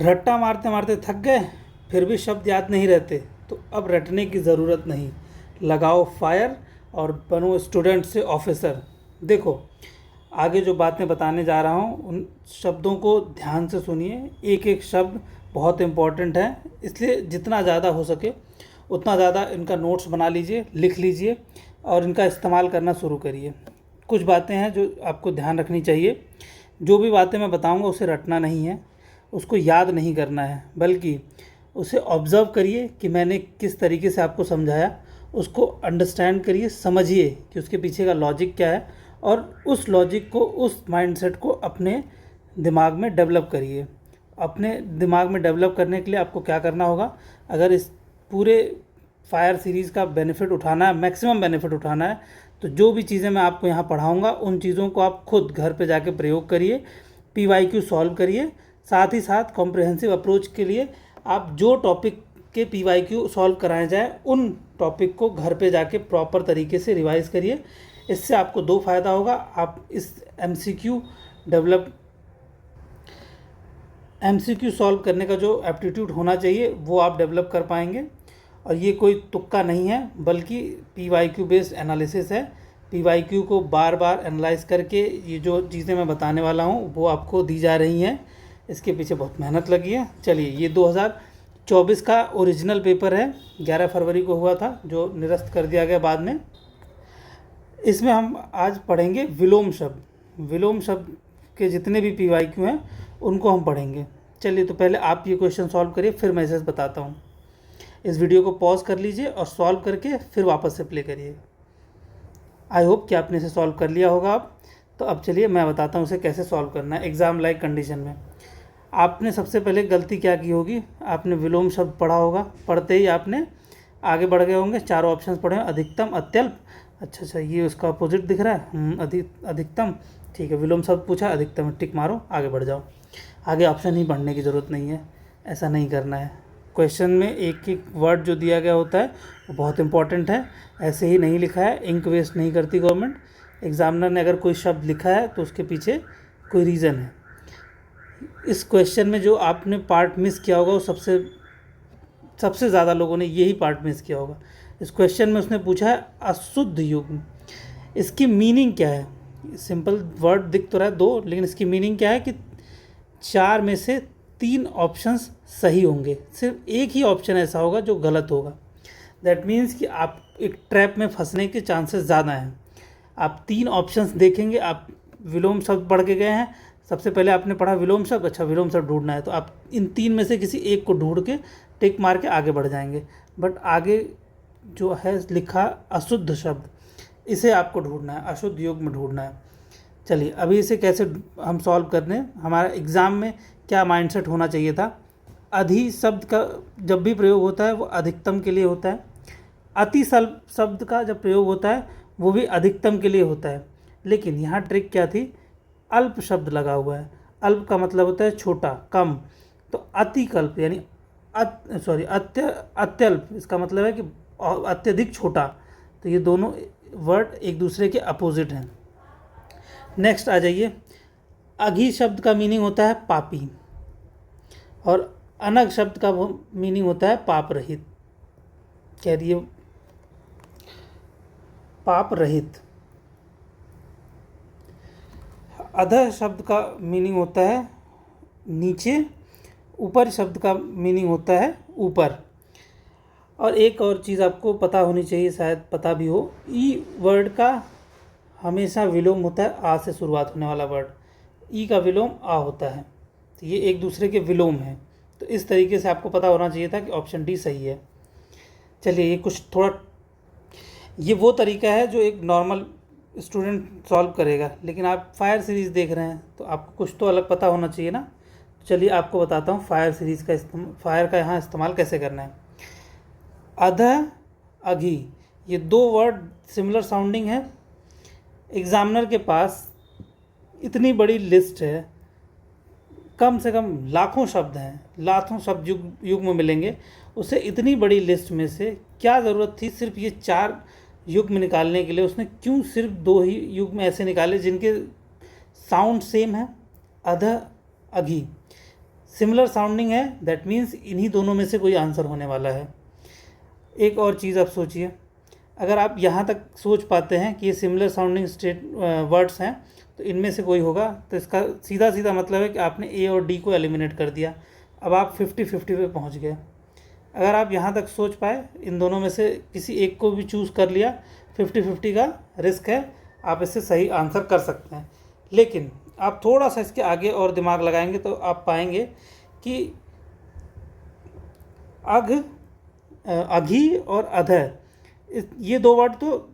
रट्टा मारते मारते थक गए, फिर भी शब्द याद नहीं रहते, तो अब रटने की ज़रूरत नहीं, लगाओ फायर और बनो स्टूडेंट से ऑफिसर। देखो, आगे जो बातें बताने जा रहा हूँ उन शब्दों को ध्यान से सुनिए, एक एक शब्द बहुत इम्पोर्टेंट है, इसलिए जितना ज़्यादा हो सके उतना ज़्यादा इनका नोट्स बना लीजिए, लिख लीजिए और इनका इस्तेमाल करना शुरू करिए। कुछ बातें हैं जो आपको ध्यान रखनी चाहिए। जो भी बातें मैं बताऊंगा उसे रटना नहीं है, उसको याद नहीं करना है, बल्कि उसे ऑब्ज़र्व करिए कि मैंने किस तरीके से आपको समझाया, उसको अंडरस्टैंड करिए, समझिए कि उसके पीछे का लॉजिक क्या है और उस लॉजिक को, उस माइंडसेट को अपने दिमाग में डेवलप करिए। अपने दिमाग में डेवलप करने के लिए आपको क्या करना होगा, अगर इस पूरे फायर सीरीज़ का बेनिफिट उठाना है, मैक्सिमम बेनिफिट उठाना है, तो जो भी चीज़ें मैं आपको यहाँ पढ़ाऊँगा उन चीज़ों को आप खुद घर पे जाके प्रयोग करिए, PYQ सॉल्व करिए। साथ ही साथ कॉम्प्रिहेंसिव अप्रोच के लिए आप जो टॉपिक के PYQ सॉल्व कराए जाए उन टॉपिक को घर पे जाके प्रॉपर तरीके से रिवाइज करिए। इससे आपको दो फ़ायदा होगा, आप इस MCQ सॉल्व करने का जो एप्टीट्यूड होना चाहिए वो आप डेवलप कर पाएंगे। और ये कोई तुक्का नहीं है, बल्कि PYQ बेस्ड एनालिसिस है। PYQ को बार बार एनालाइज करके ये जो चीज़ें मैं बताने वाला हूँ वो आपको दी जा रही हैं। इसके पीछे बहुत मेहनत लगी है। चलिए, ये 2024 का ओरिजिनल पेपर है, 11 फरवरी को हुआ था, जो निरस्त कर दिया गया बाद में। इसमें हम आज पढ़ेंगे विलोम शब्द। विलोम शब्द के जितने भी PYQ हैं उनको हम पढ़ेंगे। चलिए, तो पहले आप ये क्वेश्चन सॉल्व करिए, फिर मैं इसे बताता हूँ। इस वीडियो को पॉज कर लीजिए और सॉल्व करके फिर वापस से प्ले करिए। आई होप कि आपने इसे सॉल्व कर लिया होगा अब। तो अब चलिए मैं बताता हूँ इसे कैसे सॉल्व करना है एग्ज़ाम लाइक कंडीशन में। आपने सबसे पहले गलती क्या की होगी, आपने विलोम शब्द पढ़ा होगा, पढ़ते ही आपने आगे बढ़ गए होंगे, चारों ऑप्शंस पढ़े हैं, अधिकतम, अत्यल्प। अच्छा, ये उसका अपोजिट दिख रहा है, अधिकतम, ठीक है। विलोम शब्द पूछा, अधिकतम, टिक मारो, आगे बढ़ जाओ। आगे ऑप्शन ही पढ़ने की ज़रूरत नहीं है, ऐसा नहीं करना है। क्वेश्चन में एक एक वर्ड जो दिया गया होता है वो बहुत इंपॉर्टेंट है, ऐसे ही नहीं लिखा है, इंक वेस्ट नहीं करती गवर्नमेंट। एग्जामिनर ने अगर कोई शब्द लिखा है तो उसके पीछे कोई रीज़न है। इस क्वेश्चन में जो आपने पार्ट मिस किया होगा वो सबसे ज़्यादा लोगों ने यही पार्ट मिस किया होगा। इस क्वेश्चन में उसने पूछा है अशुद्ध युग्म, इसकी मीनिंग क्या है। सिंपल वर्ड दिख तो रहा है दो, लेकिन इसकी मीनिंग क्या है कि 4 में से 3 ऑप्शंस सही होंगे, सिर्फ एक ही ऑप्शन ऐसा होगा जो गलत होगा। दैट मीन्स कि आप एक ट्रैप में फंसने के चांसेस ज़्यादा हैं। आप 3 ऑप्शंस देखेंगे, आप विलोम शब्द पढ़ के गए हैं, सबसे पहले आपने पढ़ा विलोम शब्द, अच्छा विलोम शब्द ढूंढना है, तो आप इन 3 में से किसी एक को ढूंढ के टिक मार के आगे बढ़ जाएंगे। बट आगे जो है लिखा अशुद्ध शब्द, इसे आपको ढूंढना है, अशुद्ध युग्म ढूंढना है। चलिए, अभी इसे कैसे हम सॉल्व करने, हमारा एग्ज़ाम में क्या माइंडसेट होना चाहिए था। अधि शब्द का जब भी प्रयोग होता है वो अधिकतम के लिए होता है। अति शब्द का जब प्रयोग होता है वो भी अधिकतम के लिए होता है। लेकिन यहाँ ट्रिक क्या थी, अल्प शब्द लगा हुआ है। अल्प का मतलब होता है छोटा, कम। तो अतिकल्प यानी अत्यल्प, इसका मतलब है कि अत्यधिक छोटा। तो ये दोनों वर्ड एक दूसरे के अपोजिट हैं। नेक्स्ट आ जाइए, अघी शब्द का मीनिंग होता है पापी और अनग शब्द का मीनिंग होता है पाप रहित। कह दिए पाप रहित। अधः शब्द का मीनिंग होता है नीचे, ऊपर शब्द का मीनिंग होता है ऊपर। और एक और चीज़ आपको पता होनी चाहिए, शायद पता भी हो, ई वर्ड का हमेशा विलोम होता है आ से शुरुआत होने वाला वर्ड, ई का विलोम आ होता है। तो ये एक दूसरे के विलोम हैं। तो इस तरीके से आपको पता होना चाहिए था कि ऑप्शन डी सही है। चलिए, ये कुछ थोड़ा, ये वो तरीका है जो एक नॉर्मल स्टूडेंट सॉल्व करेगा, लेकिन आप फायर सीरीज़ देख रहे हैं तो आपको कुछ तो अलग पता होना चाहिए ना। चलिए आपको बताता हूँ फायर सीरीज़ का फायर का यहाँ इस्तेमाल कैसे करना है। अधः, अघी, ये दो वर्ड सिमिलर साउंडिंग है। एग्जामिनर के पास इतनी बड़ी लिस्ट है, कम से कम लाखों शब्द हैं, लाखों शब्द युग में मिलेंगे। उसे इतनी बड़ी लिस्ट में से क्या ज़रूरत थी सिर्फ ये 4 युग में निकालने के लिए, उसने क्यों सिर्फ 2 ही युग में ऐसे निकाले जिनके साउंड सेम है, अधः, अघी। सिमिलर साउंडिंग है, दैट मीन्स इन्हीं दोनों में से कोई आंसर होने वाला है। एक और चीज़ आप सोचिए, अगर आप यहाँ तक सोच पाते हैं कि ये सिमिलर साउंडिंग वर्ड्स हैं तो इनमें से कोई होगा, तो इसका सीधा सीधा मतलब है कि आपने ए और डी को एलिमिनेट कर दिया। अब आप 50-50 पे पहुँच गए। अगर आप यहाँ तक सोच पाए, इन दोनों में से किसी एक को भी चूज़ कर लिया, 50-50 का रिस्क है, आप इससे सही आंसर कर सकते हैं। लेकिन आप थोड़ा सा इसके आगे और दिमाग लगाएंगे तो आप पाएंगे कि अघी और अधः, ये दो वर्ड तो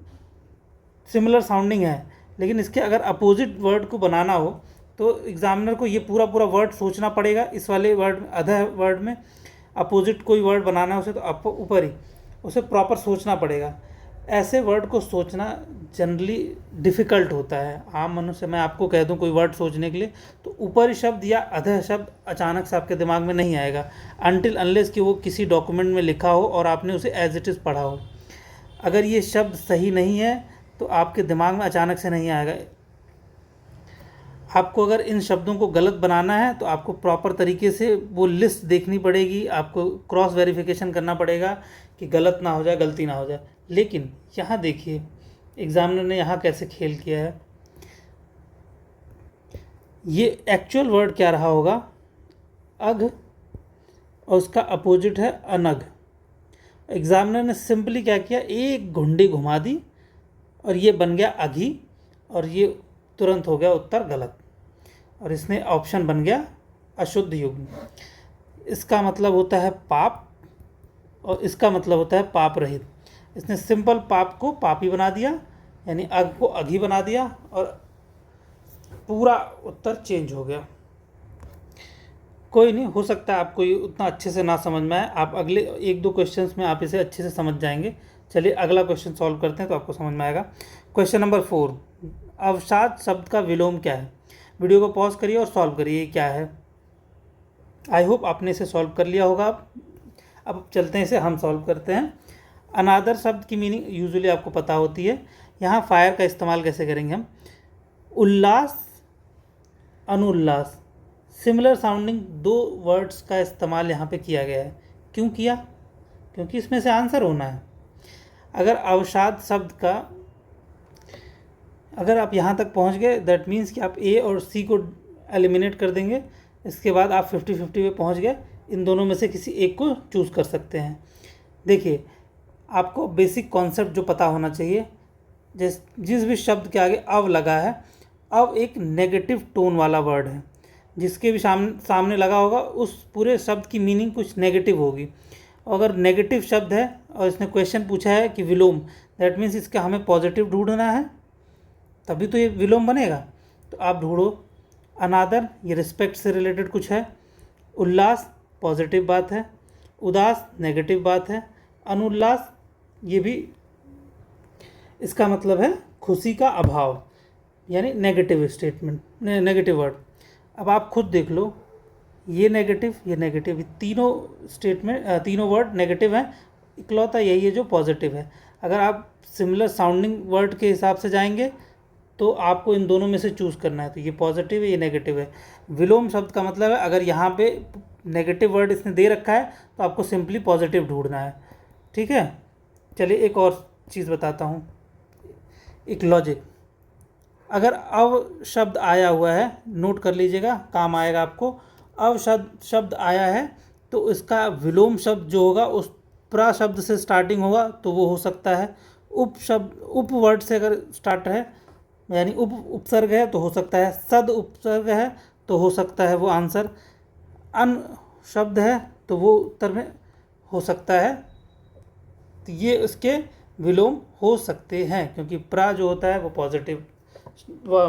सिमिलर साउंडिंग है, लेकिन इसके अगर अपोजिट वर्ड को बनाना हो तो एग्जामिनर को ये पूरा पूरा वर्ड सोचना पड़ेगा। इस वाले वर्ड अधः वर्ड में अपोजिट कोई वर्ड बनाना है उसे, तो ऊपर ही उसे प्रॉपर सोचना पड़ेगा। ऐसे वर्ड को सोचना जनरली डिफ़िकल्ट होता है। आम मनुष्य, मैं आपको कह दूं कोई वर्ड सोचने के लिए, तो ऊपरी शब्द या अधः शब्द अचानक से आपके दिमाग में नहीं आएगा अनटिल अनलेस कि वो किसी डॉक्यूमेंट में लिखा हो और आपने उसे एज इट इज़ पढ़ा हो। अगर ये शब्द सही नहीं है तो आपके दिमाग में अचानक से नहीं आएगा। आपको अगर इन शब्दों को गलत बनाना है तो आपको प्रॉपर तरीके से वो लिस्ट देखनी पड़ेगी, आपको क्रॉस वेरिफिकेशन करना पड़ेगा कि गलत ना हो जाए, गलती ना हो जाए। लेकिन यहाँ देखिए एग्जामिनर ने यहाँ कैसे खेल किया है। ये एक्चुअल वर्ड क्या रहा होगा, अघ, और उसका अपोजिट है अनघ। एग्जामिनर ने सिंपली क्या किया, एक घुंडी घुमा दी और ये बन गया अघी, और ये तुरंत हो गया उत्तर गलत, और इसमें ऑप्शन बन गया अशुद्ध युग्म। इसका मतलब होता है पाप, और इसका मतलब होता है पाप रहित। इसने सिंपल पाप को पापी बना दिया, यानी अघ को अघी बना दिया, और पूरा उत्तर चेंज हो गया। कोई नहीं, हो सकता है आपको ये उतना अच्छे से ना समझ में आए, आप अगले 1-2 क्वेश्चंस में आप इसे अच्छे से समझ जाएंगे। चलिए अगला क्वेश्चन सॉल्व करते हैं तो आपको समझ में आएगा। क्वेश्चन नंबर 4, अवसाद शब्द का विलोम क्या है। वीडियो को पॉज करिए और सॉल्व करिए ये क्या है। आई होप आपने इसे सॉल्व कर लिया होगा। अब चलते हैं, इसे हम सॉल्व करते हैं। अनादर शब्द की मीनिंग यूजुअली आपको पता होती है। यहाँ फायर का इस्तेमाल कैसे करेंगे हम, उल्लास, अनुल्लास, सिमिलर साउंडिंग 2 वर्ड्स का इस्तेमाल यहाँ पे किया गया है। क्यों किया, क्योंकि इसमें से आंसर होना है। अगर अवसाद शब्द का, अगर आप यहाँ तक पहुँच गए दैट मीन्स कि आप ए और सी को एलिमिनेट कर देंगे। इसके बाद आप 50-50 पे पहुँच गए, इन दोनों में से किसी एक को चूज़ कर सकते हैं। देखिए आपको बेसिक कॉन्सेप्ट जो पता होना चाहिए, जिस भी शब्द के आगे अव लगा है, अव एक नेगेटिव टोन वाला वर्ड है। जिसके भी सामने लगा होगा उस पूरे शब्द की मीनिंग कुछ नेगेटिव होगी। अगर नेगेटिव शब्द है और इसने क्वेश्चन पूछा है कि विलोम, दैट मीन्स इसका हमें पॉजिटिव ढूंढना है, तभी तो ये विलोम बनेगा। तो आप ढूंढो। अनादर, ये रिस्पेक्ट से रिलेटेड कुछ है। उल्लास पॉजिटिव बात है, उदास नेगेटिव बात है, अनुल्लास ये भी इसका मतलब है खुशी का अभाव, यानी नेगेटिव स्टेटमेंट, नेगेटिव वर्ड। अब आप खुद देख लो, ये नेगेटिव, ये नेगेटिव, तीनों स्टेटमेंट, तीनों वर्ड नेगेटिव हैं, इकलौता यही है जो पॉजिटिव है। अगर आप सिमिलर साउंडिंग वर्ड के हिसाब से जाएंगे तो आपको इन दोनों में से चूज़ करना है, तो ये पॉजिटिव है, ये नेगेटिव है। विलोम शब्द का मतलब है अगर यहाँ पे नेगेटिव वर्ड इसने दे रखा है तो आपको सिंपली पॉजिटिव ढूंढना है। ठीक है, चलिए एक और चीज़ बताता हूँ, एक लॉजिक। अगर अव शब्द आया हुआ है, नोट कर लीजिएगा, काम आएगा आपको। अव शब्द आया है तो इसका विलोम शब्द जो होगा उस प्रा शब्द से स्टार्टिंग होगा, तो वो हो सकता है उप शब्द, उप वर्ड से अगर स्टार्ट है, यानी उपसर्ग है तो हो सकता है सद उपसर्ग है तो हो सकता है वो आंसर। अन शब्द है तो वो उत्तर में हो सकता है। तो ये उसके विलोम हो सकते हैं, क्योंकि प्रा जो होता है वो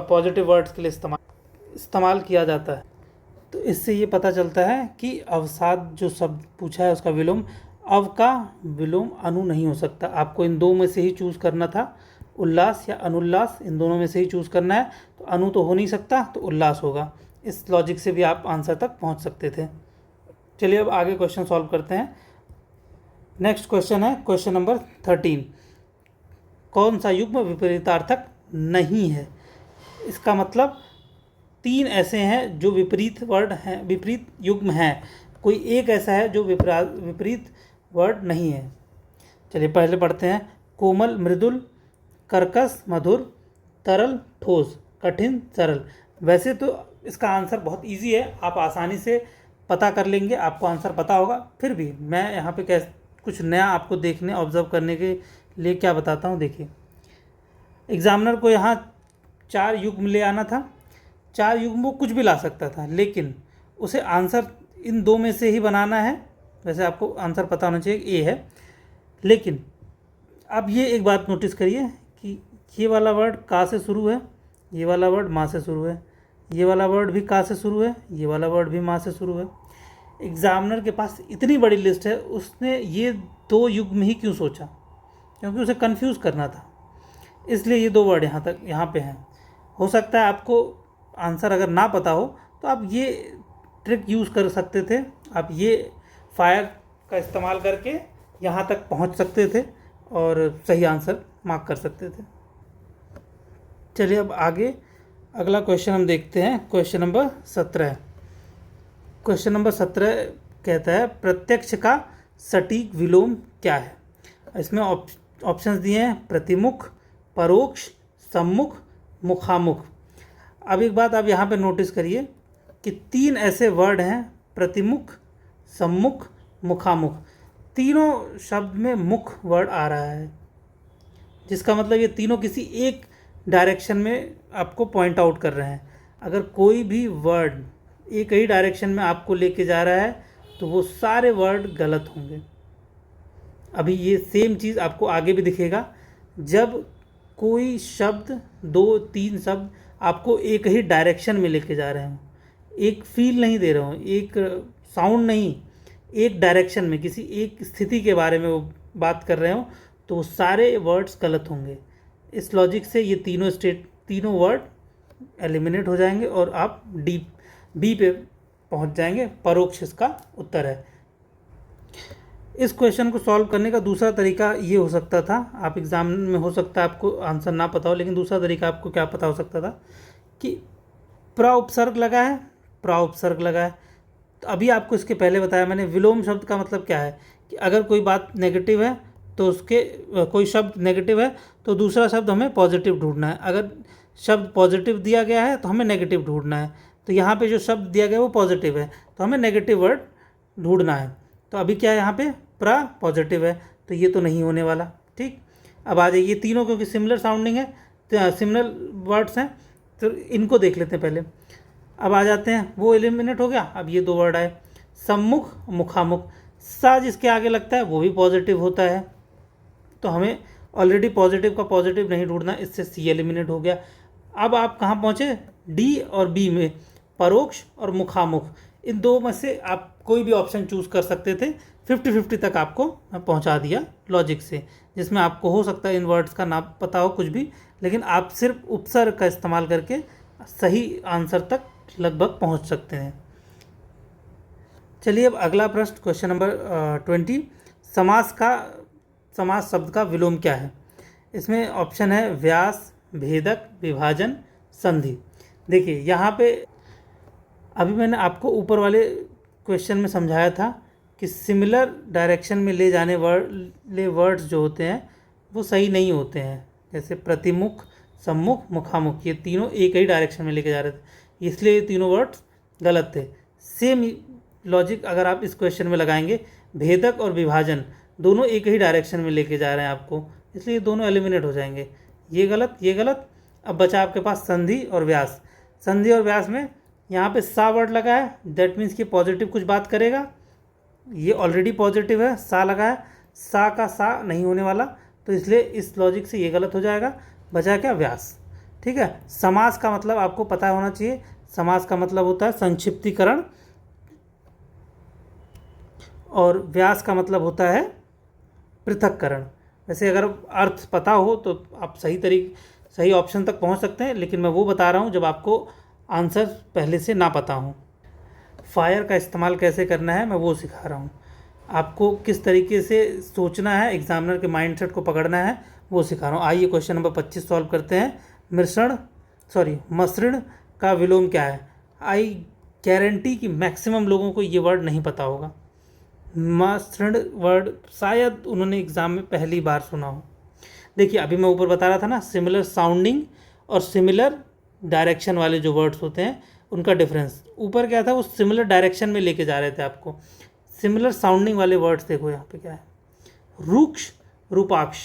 पॉजिटिव वर्ड्स के लिए इस्तेमाल किया जाता है। तो इससे ये पता चलता है कि अवसाद जो शब्द पूछा है उसका विलोम, अव का विलोम अनु नहीं हो सकता। आपको इन दो में से ही चूज़ करना था, उल्लास या अनुल्लास, इन दोनों में से ही चूज़ करना है। तो अनु तो हो नहीं सकता, तो उल्लास होगा। इस लॉजिक से भी आप आंसर तक पहुंच सकते थे। चलिए अब आगे क्वेश्चन सॉल्व करते हैं। नेक्स्ट क्वेश्चन है क्वेश्चन नंबर 13, कौन सा युग्म विपरीतार्थक नहीं है। इसका मतलब 3 ऐसे हैं जो विपरीत वर्ड हैं, विपरीत युग्म हैं, कोई एक ऐसा है जो विपरीत वर्ड नहीं है। चलिए पहले पढ़ते हैं। कोमल मृदुल, कर्कश मधुर, तरल ठोस, कठिन सरल। वैसे तो इसका आंसर बहुत इजी है, आप आसानी से पता कर लेंगे, आपको आंसर पता होगा। फिर भी मैं यहाँ पे कुछ नया आपको देखने ऑब्जर्व करने के लिए क्या बताता हूँ। देखिए, एग्जामिनर को यहाँ 4 युग्म ले आना था। 4 युग्म वो कुछ भी ला सकता था, लेकिन उसे आंसर इन 2 में से ही बनाना है। वैसे आपको आंसर पता होना चाहिए, ए है। लेकिन अब ये एक बात नोटिस करिए कि ये वाला वर्ड का से शुरू है, ये वाला वर्ड माँ से शुरू है, ये वाला वर्ड भी का से शुरू है, ये वाला वर्ड भी माँ से शुरू है। एग्जामिनर के पास इतनी बड़ी लिस्ट है, उसने ये 2 युग्म ही क्यों सोचा? क्योंकि उसे कंफ्यूज करना था, इसलिए ये 2 वर्ड यहाँ पे हैं। हो सकता है आपको आंसर अगर ना पता हो तो आप ये ट्रिक यूज़ कर सकते थे, आप ये फायर का इस्तेमाल करके यहाँ तक पहुँच सकते थे और सही आंसर मार्क कर सकते थे। चलिए अब आगे अगला क्वेश्चन हम देखते हैं। Question number 17। क्वेश्चन नंबर 17 कहता है प्रत्यक्ष का सटीक विलोम क्या है? इसमें ऑप्शंस दिए हैं प्रतिमुख, परोक्ष, सम्मुख, मुखामुख। अब एक बात आप यहाँ पे नोटिस करिए कि 3 ऐसे वर्ड हैं, प्रतिमुख, सम्मुख, मुखामुख। तीनों शब्द में मुख वर्ड आ रहा है, जिसका मतलब ये तीनों किसी एक डायरेक्शन में आपको पॉइंट आउट कर रहे हैं। अगर कोई भी वर्ड एक ही डायरेक्शन में आपको लेके जा रहा है तो वो सारे वर्ड गलत होंगे। अभी ये सेम चीज़ आपको आगे भी दिखेगा। जब कोई शब्द, 2-3 शब्द आपको एक ही डायरेक्शन में लेके जा रहे हों, एक फील नहीं दे रहे हों, एक साउंड नहीं, एक डायरेक्शन में किसी एक स्थिति के बारे में वो बात कर रहे हों, तो वो सारे वर्ड्स गलत होंगे। इस लॉजिक से ये तीनों वर्ड एलिमिनेट हो जाएंगे और आप बी पे पहुंच जाएंगे। परोक्ष इसका उत्तर है। इस क्वेश्चन को सॉल्व करने का दूसरा तरीका ये हो सकता था, आप एग्जाम में हो सकता है आपको आंसर ना पता हो, लेकिन दूसरा तरीका आपको क्या पता हो सकता था कि प्रा उपसर्ग लगा है, प्रा उपसर्ग लगा है। तो अभी आपको इसके पहले बताया मैंने, विलोम शब्द का मतलब क्या है कि अगर कोई बात नेगेटिव है तो उसके कोई शब्द नेगेटिव है तो दूसरा शब्द हमें पॉजिटिव ढूंढना है। अगर शब्द पॉजिटिव दिया गया है तो हमें नेगेटिव ढूंढना है। तो यहाँ पे जो शब्द दिया गया है वो पॉजिटिव है, तो हमें नेगेटिव वर्ड ढूंढना है। तो अभी क्या है, यहाँ पे प्रा पॉजिटिव है, तो ये तो नहीं होने वाला। ठीक, अब आ जाइए, तीनों क्योंकि सिमिलर साउंडिंग है, तो सिमिलर वर्ड्स हैं, तो इनको देख लेते हैं पहले। अब आ जाते हैं, वो एलिमिनेट हो गया। अब ये 2 वर्ड आए, सम्मुख, मुखामुख। सा जिसके आगे लगता है वो भी पॉजिटिव होता है, तो हमें ऑलरेडी पॉजिटिव का पॉजिटिव नहीं ढूंढना, इससे सी एलिमिनेट हो गया। अब आप कहाँ पहुँचे, डी और बी में, परोक्ष और मुखामुख। इन 2 में से आप कोई भी ऑप्शन चूज़ कर सकते थे। 50-50 तक आपको पहुँचा दिया लॉजिक से, जिसमें आपको हो सकता है इन वर्ड्स का ना पता हो कुछ भी, लेकिन आप सिर्फ उपसर्ग का इस्तेमाल करके सही आंसर तक लगभग पहुँच सकते हैं। चलिए अब अगला प्रश्न, क्वेश्चन नंबर 20। समास शब्द का विलोम क्या है? इसमें ऑप्शन है व्यास, भेदक, विभाजन, संधि। देखिए यहाँ पे अभी मैंने आपको ऊपर वाले क्वेश्चन में समझाया था कि सिमिलर डायरेक्शन में ले जाने वर्ड्स जो होते हैं वो सही नहीं होते हैं। जैसे प्रतिमुख, सम्मुख, मुखामुख, ये तीनों एक ही डायरेक्शन में लेके जा रहे थे, इसलिए ये तीनों वर्ड्स गलत थे। सेम लॉजिक अगर आप इस क्वेश्चन में लगाएंगे, भेदक और विभाजन दोनों एक ही डायरेक्शन में लेके जा रहे हैं आपको, इसलिए दोनों एलिमिनेट हो जाएंगे। ये गलत, ये गलत। अब बचा आपके पास संधि और व्यास। संधि और व्यास में यहाँ पे सा वर्ड लगा है, दैट मीन्स कि पॉजिटिव कुछ बात करेगा, ये ऑलरेडी पॉजिटिव है। सा लगा है, सा का सा नहीं होने वाला, तो इसलिए इस लॉजिक से ये गलत हो जाएगा। बचा क्या, व्यास। ठीक है, समास का मतलब आपको पता होना चाहिए। समास का मतलब होता है संक्षिप्तीकरण, और व्यास का मतलब होता है पृथक्करण। वैसे अगर अर्थ पता हो तो आप सही ऑप्शन तक पहुंच सकते हैं, लेकिन मैं वो बता रहा हूं जब आपको आंसर पहले से ना पता हो। फायर का इस्तेमाल कैसे करना है मैं वो सिखा रहा हूं, आपको किस तरीके से सोचना है, एग्जामिनर के माइंडसेट को पकड़ना है वो सिखा रहा हूँ। आइए क्वेश्चन नंबर 25 सॉल्व करते हैं। मसृण, का विलोम क्या है? आई गारंटी कि मैक्सिमम लोगों को ये वर्ड नहीं पता होगा। मसृण वर्ड शायद उन्होंने एग्ज़ाम में पहली बार सुना हो। देखिए अभी मैं ऊपर बता रहा था ना, सिमिलर साउंडिंग और सिमिलर डायरेक्शन वाले जो वर्ड्स होते हैं उनका डिफरेंस। ऊपर क्या था, वो सिमिलर डायरेक्शन में लेके जा रहे थे आपको। सिमिलर साउंडिंग वाले वर्ड्स देखो यहाँ पे क्या है, रूक्ष, रूपाक्ष,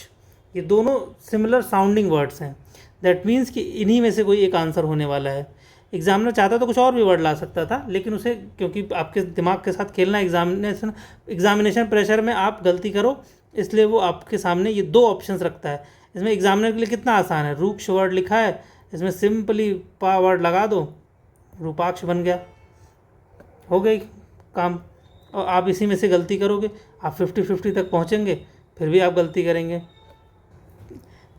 ये दोनों सिमिलर साउंडिंग वर्ड्स हैं। दैट मीन्स कि इन्हीं में से कोई एक आंसर होने वाला है। एग्जामिनर चाहता तो कुछ और भी वर्ड ला सकता था, लेकिन उसे क्योंकि आपके दिमाग के साथ खेलना, एग्जामिनेशन प्रेशर में आप गलती करो, इसलिए वो आपके सामने ये दो ऑप्शंस रखता है। इसमें एग्जामिनर के लिए कितना आसान है, रूक्ष वर्ड लिखा है, इसमें सिंपली पा वर्ड लगा दो, रूपाक्ष बन गया, हो गई काम। और आप इसी में से गलती करोगे, आप 50-50 तक पहुँचेंगे, फिर भी आप गलती करेंगे।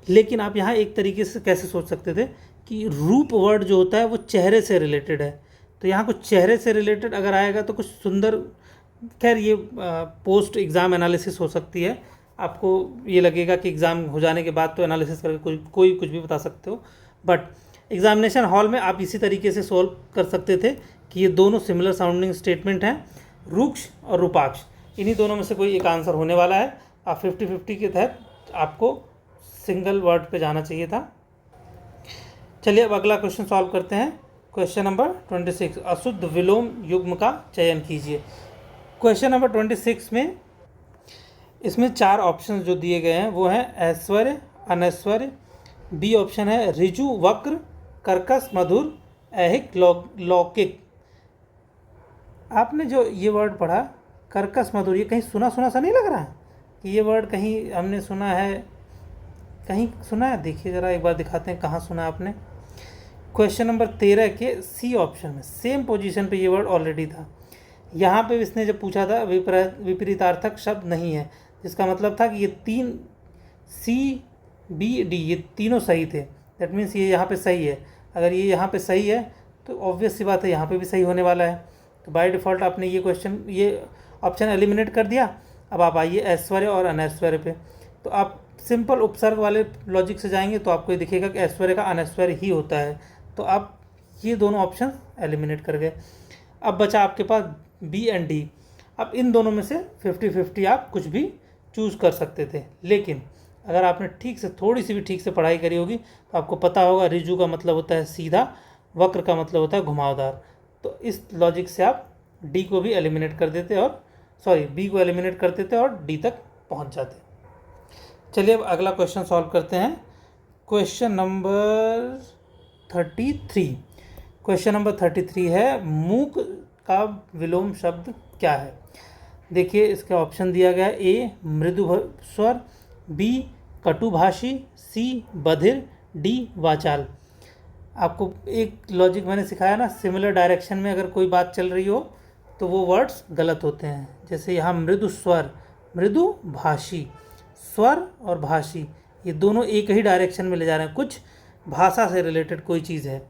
लेकिन आप यहाँ एक तरीके से कैसे सोच सकते थे कि रूप वर्ड जो होता है वो चेहरे से रिलेटेड है, तो यहाँ कुछ चेहरे से रिलेटेड अगर आएगा तो कुछ सुंदर, खैर ये पोस्ट एग्ज़ाम एनालिसिस हो सकती है। आपको ये लगेगा कि एग्ज़ाम हो जाने के बाद तो एनालिसिस करके कोई कुछ भी बता सकते हो, बट एग्जामिनेशन हॉल में आप इसी तरीके से सॉल्व कर सकते थे कि ये दोनों सिमिलर साउंडिंग स्टेटमेंट हैं, रूक्ष और रूपाक्ष, इन्हीं दोनों में से कोई एक आंसर होने वाला है। आप 50-50 के तहत आपको सिंगल वर्ड पे जाना चाहिए था। चलिए अब अगला क्वेश्चन सॉल्व करते हैं। क्वेश्चन नंबर 26, अशुद्ध विलोम युग्म का चयन कीजिए। क्वेश्चन नंबर 26 में इसमें 4 ऑप्शन जो दिए गए हैं वो हैं ऐश्वर्य, अनैश्वर्य, बी ऑप्शन है ऋजु, वक्र, कर्कश, मधुर, ऐहिक, लौकिक। आपने जो ये वर्ड पढ़ा कर्कश, मधुर, ये कहीं सुना सा नहीं लग रहा है कि ये वर्ड कहीं हमने सुना है, कहीं सुना है? देखिए ज़रा एक बार दिखाते हैं कहाँ सुना आपने। क्वेश्चन नंबर 13 के सी ऑप्शन में सेम पोजीशन पे ये वर्ड ऑलरेडी था। यहाँ पे इसने जब पूछा था विपरीतार्थक शब्द नहीं है, जिसका मतलब था कि ये 3 सी, बी, डी ये तीनों सही थे। दैट मीन्स ये यहाँ पे सही है। अगर ये यहाँ पे सही है तो ऑब्वियस सी बात है यहाँ पे भी सही होने वाला है। तो बाय डिफ़ॉल्ट आपने ये ऑप्शन एलिमिनेट कर दिया। अब आप आइए ऐश्वर्य और अनैश्वर्य पे, तो आप सिंपल उपसर्ग वाले लॉजिक से जाएंगे तो आपको ये दिखेगा कि ऐश्वर्य का अनैश्वर्य ही होता है। तो आप ये दोनों ऑप्शन एलिमिनेट कर गए। अब बचा आपके पास बी एंड डी। अब इन दोनों में से 50-50 आप कुछ भी चूज़ कर सकते थे, लेकिन अगर आपने ठीक से थोड़ी सी भी ठीक से पढ़ाई करी होगी तो आपको पता होगा ऋजु का मतलब होता है सीधा, वक्र का मतलब होता है घुमावदार। तो इस लॉजिक से आप डी को भी एलिमिनेट कर देते बी को एलिमिनेट कर देते और डी तक पहुंच जाते। चलिए अब अगला क्वेश्चन सॉल्व करते हैं। Question number 33। क्वेश्चन नंबर 33 है मूक का विलोम शब्द क्या है? देखिए इसका ऑप्शन दिया गया है, ए मृदु स्वर, बी कटुभाषी, सी बधिर, डी वाचाल। आपको एक लॉजिक मैंने सिखाया ना, सिमिलर डायरेक्शन में अगर कोई बात चल रही हो तो वो वर्ड्स गलत होते हैं। जैसे यहाँ मृदु स्वर, मृदु भाषी, स्वर और भाषी ये दोनों एक ही डायरेक्शन में ले जा रहे हैं, कुछ भाषा से रिलेटेड कोई चीज़ है,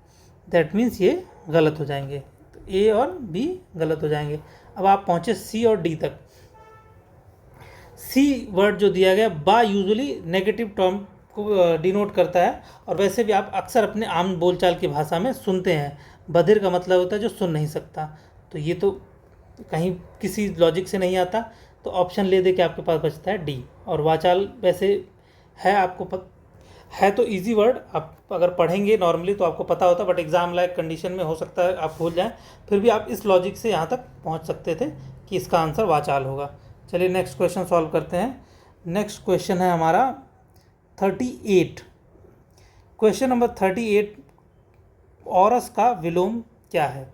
दैट मीन्स ये गलत हो जाएंगे। तो ए और बी गलत हो जाएंगे। अब आप पहुँचे सी और डी तक। सी वर्ड जो दिया गया बा यूजुअली नेगेटिव टर्म को डिनोट करता है, और वैसे भी आप अक्सर अपने आम बोलचाल की भाषा में सुनते हैं। बधिर का मतलब होता है जो सुन नहीं सकता, तो ये तो कहीं किसी लॉजिक से नहीं आता। तो ऑप्शन ले दे के आपके पास बचता है डी। और वाचाल वैसे है, आपको है तो इजी वर्ड, आप अगर पढ़ेंगे नॉर्मली तो आपको पता होता, बट एग्ज़ाम लायक कंडीशन में हो सकता है आप भूल जाएं। फिर भी आप इस लॉजिक से यहाँ तक पहुँच सकते थे कि इसका आंसर वाचाल होगा। चलिए नेक्स्ट क्वेश्चन सॉल्व करते हैं। नेक्स्ट क्वेश्चन है हमारा 38। क्वेश्चन नंबर 38, औरस का विलोम क्या है?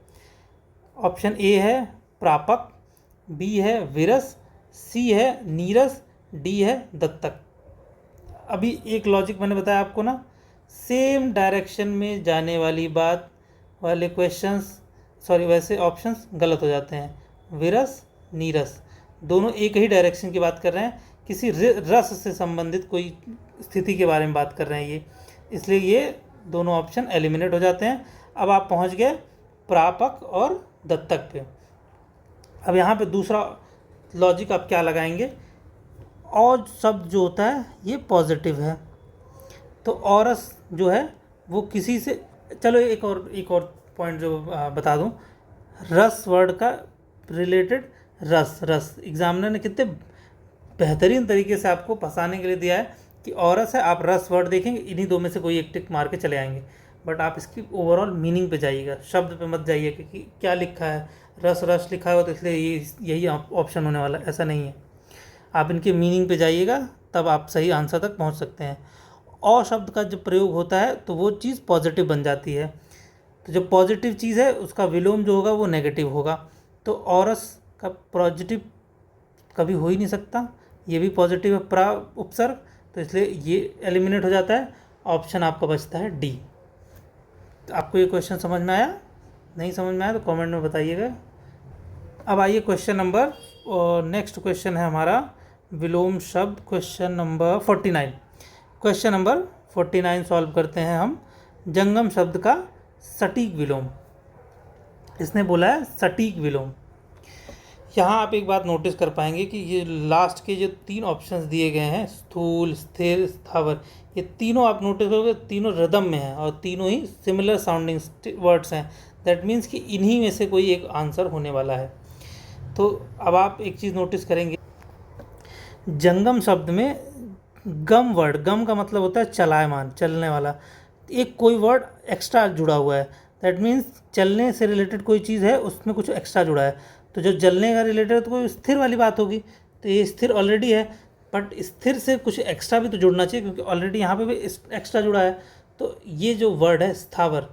ऑप्शन ए है प्रापक, बी है विरस, सी है नीरस, डी है दत्तक। अभी एक लॉजिक मैंने बताया आपको ना, सेम डायरेक्शन में जाने वाली बात वाले वैसे ऑप्शंस गलत हो जाते हैं। विरस, नीरस दोनों एक ही डायरेक्शन की बात कर रहे हैं, किसी रस से संबंधित कोई स्थिति के बारे में बात कर रहे हैं ये, इसलिए ये दोनों ऑप्शन एलिमिनेट हो जाते हैं। अब आप पहुंच गए प्रापक और दत्तक पे। अब यहाँ पे दूसरा लॉजिक आप क्या लगाएंगे, और शब्द जो होता है ये पॉजिटिव है, तो औरस जो है वो किसी से, चलो एक और पॉइंट जो बता दूं, रस वर्ड का रिलेटेड रस, रस एग्जामिनर ने कितने बेहतरीन तरीके से आपको फंसाने के लिए दिया है कि औरस है, आप रस वर्ड देखेंगे, इन्हीं दो में से कोई एक टिक मार के चले आएंगे, बट आप इसकी ओवरऑल मीनिंग पे जाइएगा, शब्द पे मत जाइए कि क्या लिखा है, रस रस लिखा हो तो इसलिए यही ऑप्शन होने वाला है, ऐसा नहीं है। आप इनके मीनिंग पे जाइएगा, तब आप सही आंसर तक पहुंच सकते हैं। और शब्द का जब प्रयोग होता है तो वो चीज़ पॉजिटिव बन जाती है, तो जब पॉजिटिव चीज़ है उसका विलोम जो होगा वो नेगेटिव होगा, तो औरस का पॉजिटिव कभी हो ही नहीं सकता, ये भी पॉजिटिव है प्रा उपसर्ग, तो इसलिए ये एलिमिनेट हो जाता है। ऑप्शन आपका बचता है डी। तो आपको ये क्वेश्चन समझ में आया? नहीं समझ में आया तो कमेंट में बताइएगा। अब आइए क्वेश्चन नंबर, और नेक्स्ट क्वेश्चन है हमारा विलोम शब्द, question number 49। Question number 49 solve करते हैं हम। जंगम शब्द का सटीक विलोम, इसने बोला है सटीक विलोम। यहाँ आप एक बात नोटिस कर पाएंगे कि ये लास्ट के जो 3 ऑप्शंस दिए गए हैं, स्थूल, स्थिर, स्थावर, ये तीनों आप नोटिस करोगे तीनों रिदम में हैं और तीनों ही सिमिलर साउंडिंग वर्ड्स हैं। दैट मीन्स कि इन्हीं में से कोई एक आंसर होने वाला है। तो अब आप एक चीज़ नोटिस करेंगे, जंगम शब्द में गम वर्ड, गम का मतलब होता है चलायमान, चलने वाला, एक कोई वर्ड एक्स्ट्रा जुड़ा हुआ है। दैट मीन्स चलने से रिलेटेड कोई चीज़ है, उसमें कुछ एक्स्ट्रा जुड़ा है, तो जो जलने का रिलेटेड है तो कोई स्थिर वाली बात होगी, तो ये स्थिर ऑलरेडी है, बट स्थिर से कुछ एक्स्ट्रा भी तो जुड़ना चाहिए क्योंकि ऑलरेडी यहाँ पे भी एक्स्ट्रा जुड़ा है। तो ये जो वर्ड है स्थावर,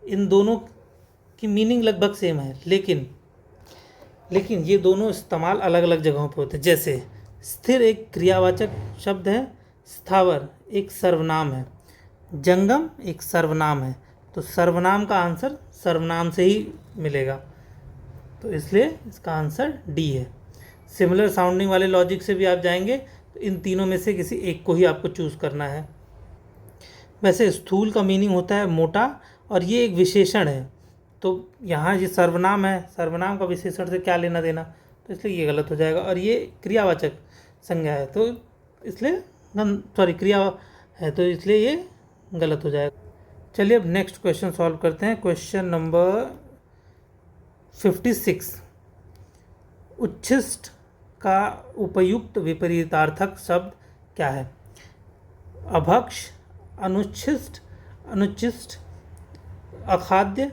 इन दोनों की मीनिंग लगभग सेम है, लेकिन ये दोनों इस्तेमाल अलग अलग जगहों पे होते हैं। जैसे स्थिर एक क्रियावाचक शब्द है, स्थावर एक सर्वनाम है, जंगम एक सर्वनाम है, तो सर्वनाम का आंसर सर्वनाम से ही मिलेगा, तो इसलिए इसका आंसर डी है। सिमिलर साउंडिंग वाले लॉजिक से भी आप जाएंगे तो इन तीनों में से किसी एक को ही आपको चूज़ करना है। वैसे स्थूल का मीनिंग होता है मोटा, और ये एक विशेषण है, तो यहाँ ये सर्वनाम है, सर्वनाम का विशेषण से क्या लेना देना, तो इसलिए ये गलत हो जाएगा। और ये क्रियावाचक संज्ञा है, तो इसलिए क्रिया है, तो इसलिए ये गलत हो जाएगा। चलिए अब नेक्स्ट क्वेश्चन सॉल्व करते हैं। Question number 56। उच्छिष्ट का उपयुक्त विपरीतार्थक शब्द क्या है? अभक्ष, अनुच्छिष्ट, अखाद्य,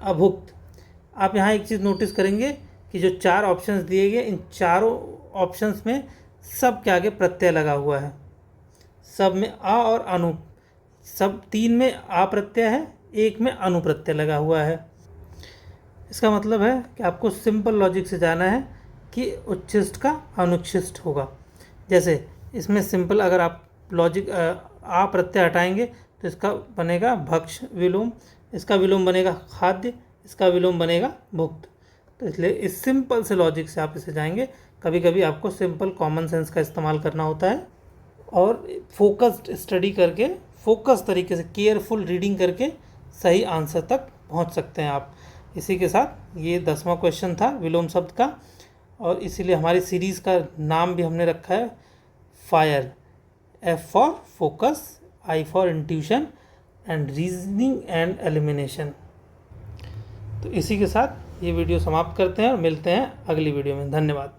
अभुक्त। आप यहाँ एक चीज़ नोटिस करेंगे कि जो 4 ऑप्शंस दिए गए, इन चारों ऑप्शंस में सब के आगे प्रत्यय लगा हुआ है, सब में अ और अनु, सब 3 में आ प्रत्यय है, 1 में अनु प्रत्यय लगा हुआ है। इसका मतलब है कि आपको सिंपल लॉजिक से जाना है कि उच्छिष्ट का अनुच्छिष्ट होगा। जैसे इसमें सिंपल अगर आप लॉजिक आ प्रत्यय हटाएंगे तो इसका बनेगा भक्ष विलोम, इसका विलोम बनेगा खाद्य, इसका विलोम बनेगा भुक्त। तो इसलिए इस सिंपल से लॉजिक से आप इसे जाएंगे। कभी कभी आपको सिंपल कॉमन सेंस का इस्तेमाल करना होता है और फोकस्ड स्टडी करके, फोकस तरीके से केयरफुल रीडिंग करके सही आंसर तक पहुंच सकते हैं आप। इसी के साथ ये 10वां क्वेश्चन था विलोम शब्द का, और इसीलिए हमारी सीरीज़ का नाम भी हमने रखा है fire. F for focus, I for intuition and reasoning and elimination. तो इसी के साथ ये वीडियो समाप्त करते हैं और मिलते हैं अगली वीडियो में। धन्यवाद।